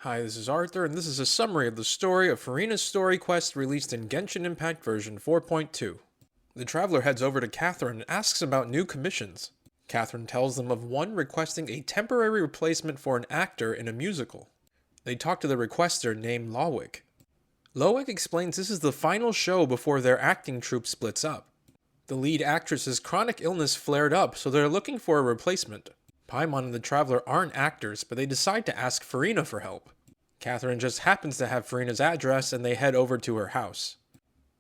Hi, this is Arthur, and this is a summary of the story of Furina's story quest released in Genshin Impact version 4.2. The traveler heads over to Catherine and asks about new commissions. Catherine tells them of one requesting a temporary replacement for an actor in a musical. They talk to the requester named Lowick. Lowick explains this is the final show before their acting troupe splits up. The lead actress's chronic illness flared up, so they're looking for a replacement. Paimon and the traveler aren't actors, but they decide to ask Furina for help. Catherine just happens to have Furina's address and they head over to her house.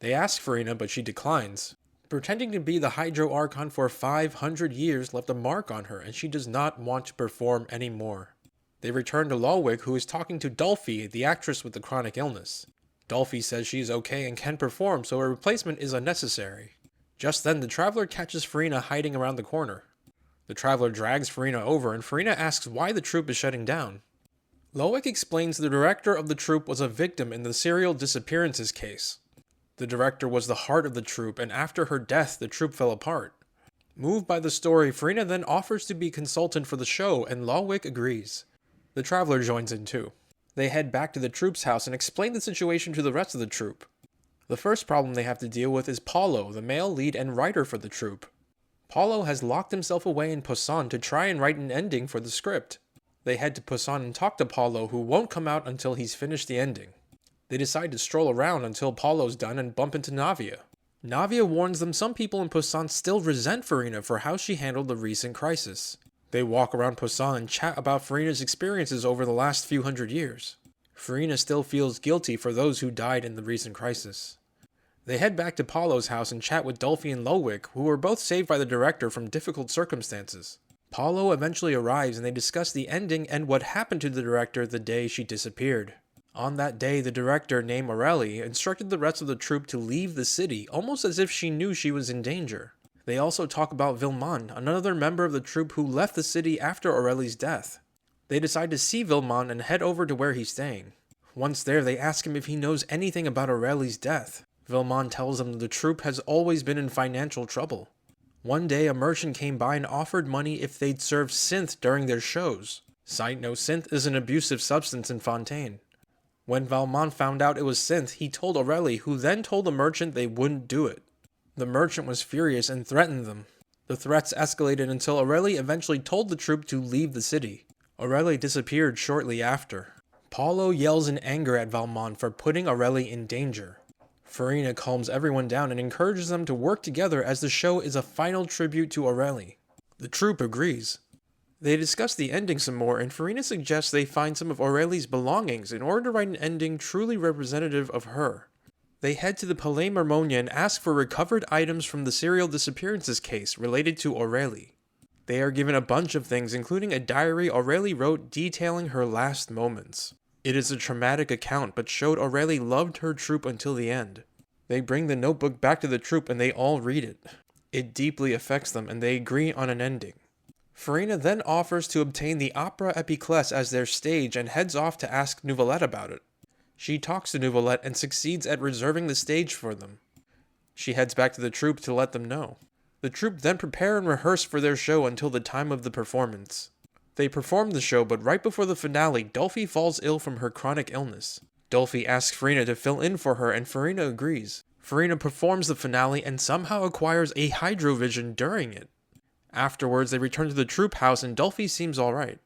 They ask Furina, but she declines. Pretending to be the Hydro Archon for 500 years left a mark on her, and she does not want to perform anymore. They return to Lowick, who is talking to Dolphy, the actress with the chronic illness. Dolphy says she is okay and can perform, so a replacement is unnecessary. Just then, the traveler catches Furina hiding around the corner. The traveler drags Furina over, and Furina asks why the troupe is shutting down. Lowick explains the director of the troupe was a victim in the serial disappearances case. The director was the heart of the troupe, and after her death, the troupe fell apart. Moved by the story, Furina then offers to be consultant for the show, and Lowick agrees. The traveler joins in too. They head back to the troupe's house and explain the situation to the rest of the troupe. The first problem they have to deal with is Paulo, the male lead and writer for the troupe. Paulo has locked himself away in Poisson to try and write an ending for the script. They head to Poisson and talk to Paulo, who won't come out until he's finished the ending. They decide to stroll around until Paulo's done and bump into Navia. Navia warns them some people in Poisson still resent Furina for how she handled the recent crisis. They walk around Poisson and chat about Furina's experiences over the last few hundred years. Furina still feels guilty for those who died in the recent crisis. They head back to Paulo's house and chat with Dolphy and Lowick, who were both saved by the director from difficult circumstances. Paulo eventually arrives and they discuss the ending and what happened to the director the day she disappeared. On that day, the director, named Aurelie, instructed the rest of the troupe to leave the city, almost as if she knew she was in danger. They also talk about Villemon, another member of the troupe who left the city after Aurelie's death. They decide to see Villemon and head over to where he's staying. Once there, they ask him if he knows anything about Aurelie's death. Villemon tells them the troupe has always been in financial trouble. One day, a merchant came by and offered money if they'd serve synth during their shows. Side note, synth is an abusive substance in Fontaine. When Villemon found out it was synth, he told Aurelie, who then told the merchant they wouldn't do it. The merchant was furious and threatened them. The threats escalated until Aurelie eventually told the troupe to leave the city. Aurelie disappeared shortly after. Paulo yells in anger at Villemon for putting Aurelie in danger. Furina calms everyone down and encourages them to work together as the show is a final tribute to Aurelie. The troupe agrees. They discuss the ending some more, and Furina suggests they find some of Aurelie's belongings in order to write an ending truly representative of her. They head to the Palais Marmonia and ask for recovered items from the serial disappearances case related to Aurelie. They are given a bunch of things, including a diary Aurelie wrote detailing her last moments. It is a traumatic account, but showed Aurelie loved her troupe until the end. They bring the notebook back to the troupe and they all read it. It deeply affects them and they agree on an ending. Furina then offers to obtain the Opera Epiclese as their stage and heads off to ask Nouvelette about it. She talks to Nouvelette and succeeds at reserving the stage for them. She heads back to the troupe to let them know. The troupe then prepare and rehearse for their show until the time of the performance. They perform the show, but right before the finale, Dolphy falls ill from her chronic illness. Dolphy asks Furina to fill in for her and Furina agrees. Furina performs the finale and somehow acquires a hydrovision during it. Afterwards, they return to the troupe house and Dolphy seems alright.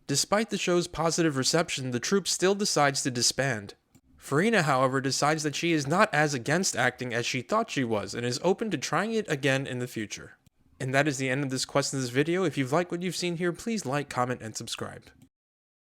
Despite the show's positive reception, the troupe still decides to disband. Furina, however, decides that she is not as against acting as she thought she was and is open to trying it again in the future. And that is the end of this quest in this video. If you've liked what you've seen here, please like, comment, and subscribe.